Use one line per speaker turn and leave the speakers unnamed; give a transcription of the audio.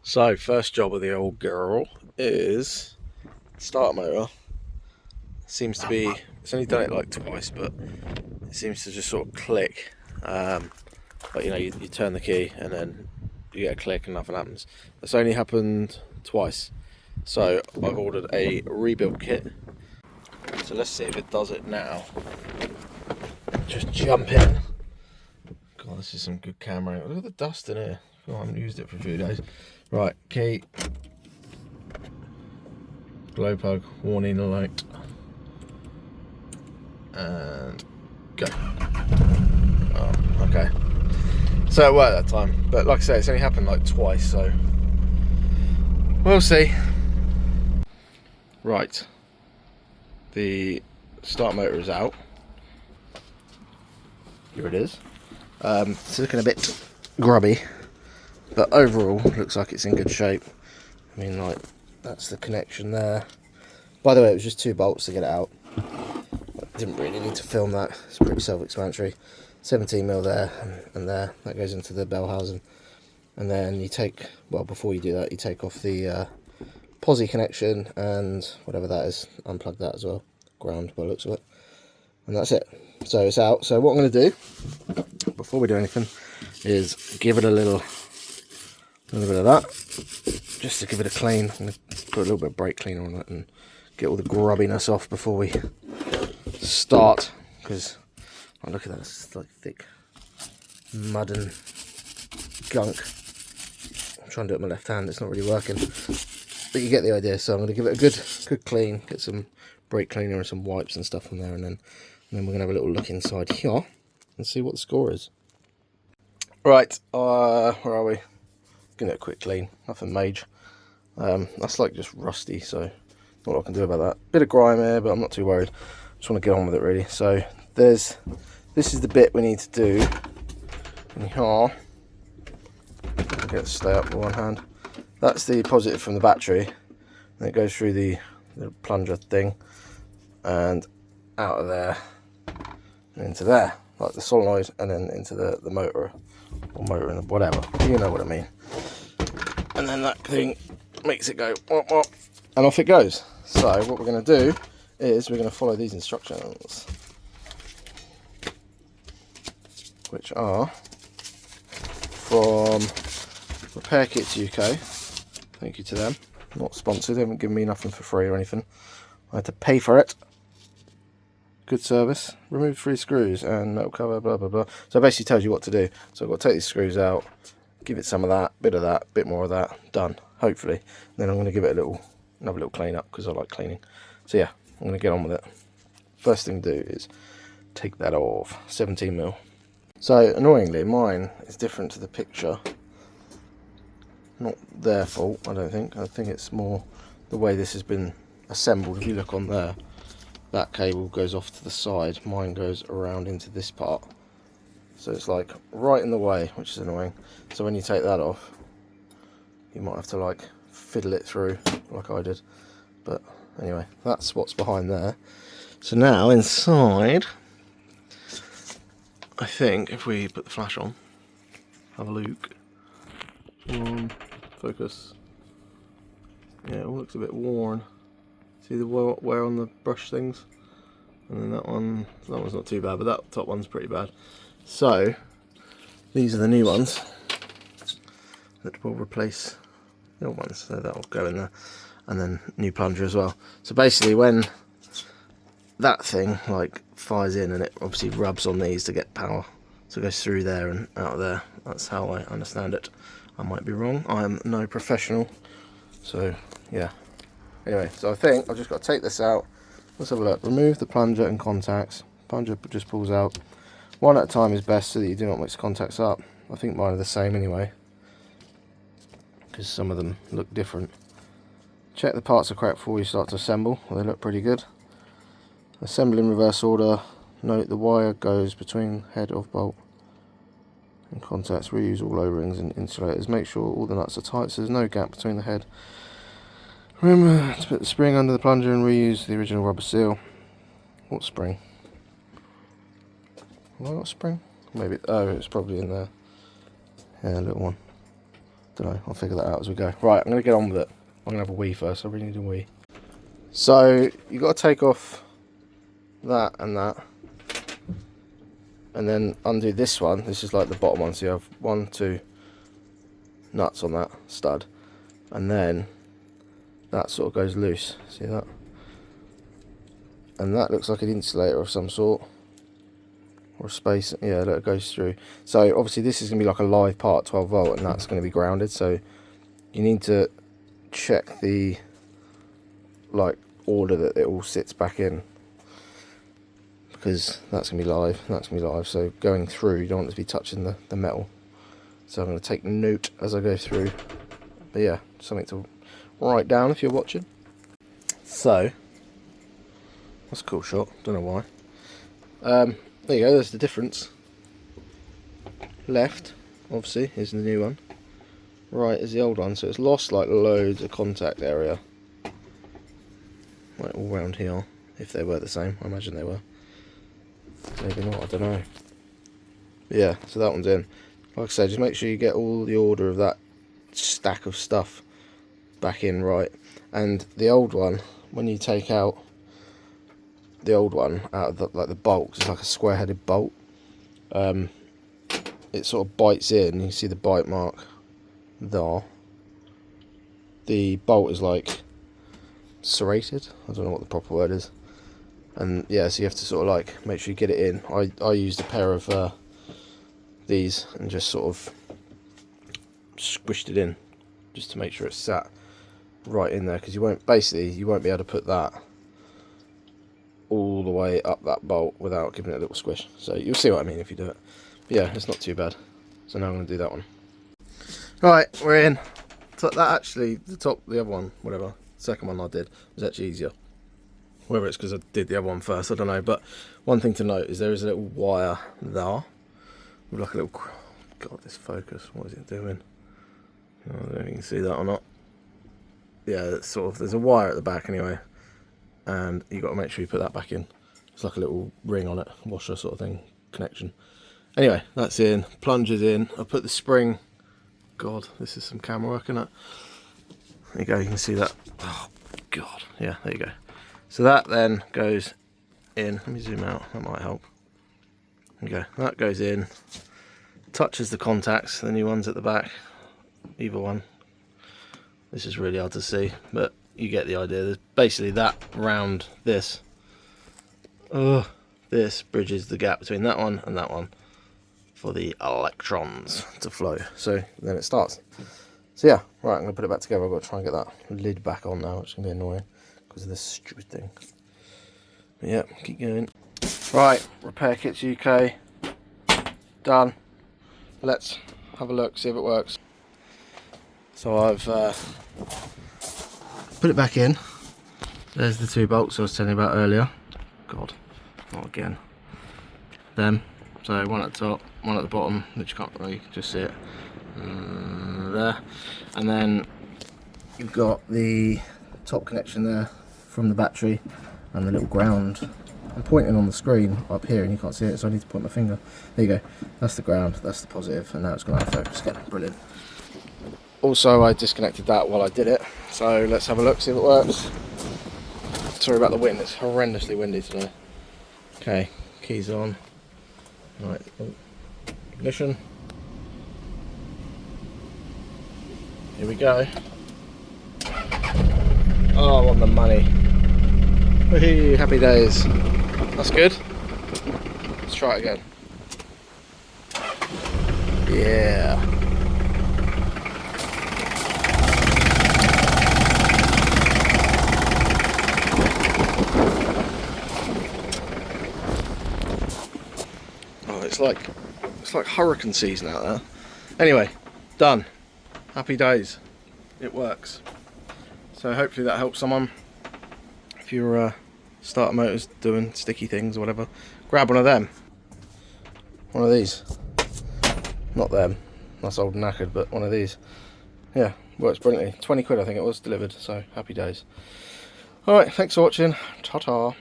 So, first job of the old girl is start motor. Seems to be, it's only done it like twice, but it seems to just sort of click. But you turn the key and then you get a click and nothing happens. That's only happened twice. So, I've ordered a rebuild kit. So, let's see if it does it now. Just jump in. God, this is some good camera. Look at the dust in here. Oh, I haven't used it for a few days. Right, key. Glow plug, warning light. And go. Oh, okay. So it worked that time. But like I say, it's only happened like twice, so we'll see. Right. The start motor is out. Here it is. It's looking a bit grubby, but overall looks like it's in good shape. I mean, like, that's the connection there. By the way, it was just 2 bolts to get it out. I didn't really need to film that. It's pretty self-explanatory. 17mm there and there. That goes into the bell housing. And then you take, well, before you do that, you take off the posi connection and whatever that is. Unplug that as well. Ground by the looks of it. And that's it. So it's out. So what I'm going to do, before we do anything, is give it a little bit of that. Just to give it a clean. I'm going to put a little bit of brake cleaner on it and get all the grubbiness off before we start. Because, oh, look at that, it's like thick mud and gunk. I'm trying to do it with my left hand, it's not really working. But you get the idea, so I'm going to give it a good clean, get some brake cleaner and some wipes and stuff on there, and then we're going to have a little look inside here and see what the score is. Right, where are we? Give it a quick clean, nothing major. That's like just rusty, so not a lot I can do about that. Bit of grime here, but I'm not too worried. Just want to get on with it really. So this is the bit we need to do in here. I'll get it to stay up with one hand. That's the positive from the battery, and it goes through the plunger thing and out of there and into there, like the solenoid, and then into the motor or motor and whatever, you know what I mean. And then that thing makes it go wop, wop, and off it goes. So what we're going to do is we're going to follow these instructions, which are from Repair Kits UK. Thank you to them. Not sponsored, they haven't given me nothing for free or anything. I had to pay for it. Good service. Remove 3 screws and metal cover, blah blah blah. So it basically tells you what to do. So I've got to take these screws out, give it some of that, bit more of that, done, hopefully. And then I'm going to give it another little clean up because I like cleaning. So yeah, I'm going to get on with it. First thing to do is take that off. 17mm. So annoyingly, mine is different to the picture. Not their fault, I don't think. I think it's more the way this has been assembled. If you look on there, that cable goes off to the side. Mine goes around into this part. So it's like right in the way, which is annoying. So when you take that off, you might have to like fiddle it through like I did. But anyway, that's what's behind there. So now inside, I think if we put the flash on, have a look. Focus. Yeah, it all looks a bit worn. See the wear on the brush things? And then that one's not too bad, but that top one's pretty bad. So, these are the new ones that will replace the old ones, so that'll go in there. And then new plunger as well. So basically when that thing like fires in, and it obviously rubs on these to get power, so it goes through there and out of there. That's how I understand it. I might be wrong, I am no professional, so yeah. Anyway, so I think I've just got to take this out. Let's have a look. Remove the plunger and contacts. Plunger just pulls out. One at a time is best so that you do not mix contacts up. I think mine are the same anyway, because some of them look different. Check the parts are correct before you start to assemble. Well, they look pretty good. Assemble in reverse order. Note the wire goes between head of bolt and contacts. Reuse all O-rings and insulators. Make sure all the nuts are tight so there's no gap between the head. Remember to put the spring under the plunger and reuse the original rubber seal. What spring? Have I got a spring? Maybe, oh, it's probably in there. Yeah, a little one. Don't know, I'll figure that out as we go. Right, I'm going to get on with it. I'm going to have a wee first, I really need a wee. So, you've got to take off that, and then undo this one. This is like the bottom one, so you have 1, 2 nuts on that stud, and then that sort of goes loose. See that? And that looks like an insulator of some sort, or a space. Yeah, look, it goes through. So obviously this is going to be like a live part, 12 volt, and that's going to be grounded. So you need to check the like order that it all sits back in, because that's going to be live, and that's going to be live. So going through, you don't want it to be touching the metal. So I'm going to take note as I go through. But yeah, something to write down if you're watching. So that's a cool shot, don't know why. There you go, there's the difference. Left, obviously, is the new one. Right is the old one, so it's lost like loads of contact area. Like all round here, if they were the same. I imagine they were. Maybe not, I don't know. But yeah, so that one's in. Like I said, just make sure you get all the order of that stack of stuff back in right. And the old one, when you take out the old one out of the bolt, 'cause it's like a square-headed bolt, it sort of bites in. You see the bite mark there. The bolt is like serrated. I don't know what the proper word is. And yeah, so you have to sort of like make sure you get it in. I used a pair of these and just sort of squished it in just to make sure it's sat right in there, because you won't be able to put that all the way up that bolt without giving it a little squish. So you'll see what I mean if you do it. But yeah, it's not too bad. So now I'm going to do that one. Right, we're in. So that actually, the other one, whatever, second one I did was actually easier. Whether it's because I did the other one first, I don't know. But one thing to note is there is a little wire there with like a little, God, this focus, what is it doing? I don't know if you can see that or not. Yeah, it's sort of, there's a wire at the back anyway, and you've got to make sure you put that back in. It's like a little ring on it, washer sort of thing, connection. Anyway, that's in, plunger's in. I put the spring, God, this is some camera work, isn't it? There you go, you can see that. Oh, God, yeah, there you go. So that then goes in. Let me zoom out, that might help. There you go, that goes in, touches the contacts, the new ones at the back, either one. This is really hard to see, but you get the idea. There's basically that round this. This bridges the gap between that one and that one for the electrons to flow. So then it starts. So yeah, right, I'm going to put it back together. I've got to try and get that lid back on now, which is going to be annoying because of this stupid thing. But yeah, keep going. Right, Repair Kits UK. Done. Let's have a look, see if it works. So I've put it back in. There's the 2 bolts I was telling you about earlier. God, not again. Them. So one at the top, one at the bottom, which you can't really just see it. There. And then you've got the top connection there from the battery and the little ground. I'm pointing on the screen up here and you can't see it, so I need to point my finger. There you go. That's the ground, that's the positive, and now it's going to focus again. Brilliant. Also, I disconnected that while I did it, so let's have a look, see if it works. Sorry about the wind, it's horrendously windy today. Okay, keys on. Right, ignition. Here we go. Oh, on the money. Woohoo, happy days. That's good. Let's try it again. Yeah. Oh, it's like hurricane season out there. Anyway, done. Happy days. It works. So hopefully that helps someone. If you're starter motors doing sticky things or whatever, grab one of them. One of these. Not them. That's old and knackered, but one of these. Yeah, works brilliantly. 20 quid I think it was delivered, so happy days. Alright, thanks for watching. Ta-ta.